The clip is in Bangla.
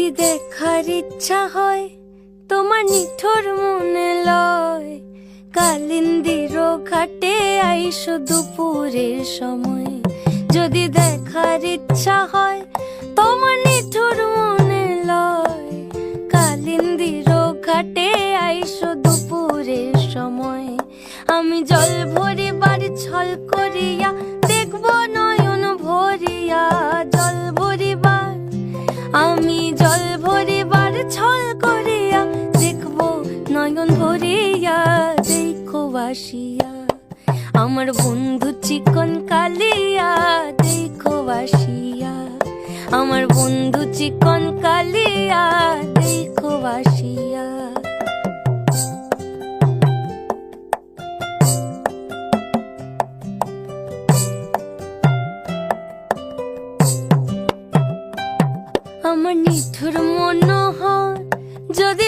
যদি দেখার ইচ্ছা হয় তোমার নিঠুর মনে লয়, কালিন্দির ঘাটে আইসো দুপুরের সময়। যদি দেখার ইচ্ছা হয় তোমার নিঠুর মনে লয়, কালিন্দির ঘাটে আইসো দুপুরের সময়। আমি জল ভরিবার ছল করিয়া দেখব নয়ন ভরিয়া, জল ভরিবার আমি জল ভরিবার ছল করিয়া দেখব নয়ন ভরিয়া। দেখো বাসিয়া আমার বন্ধু চিকন কালিয়া, দেখো বাসিয়া আমার বন্ধু চিকন কালিয়া, দেখো বাসিয়া। আমার নিঠুর মনোহর যদি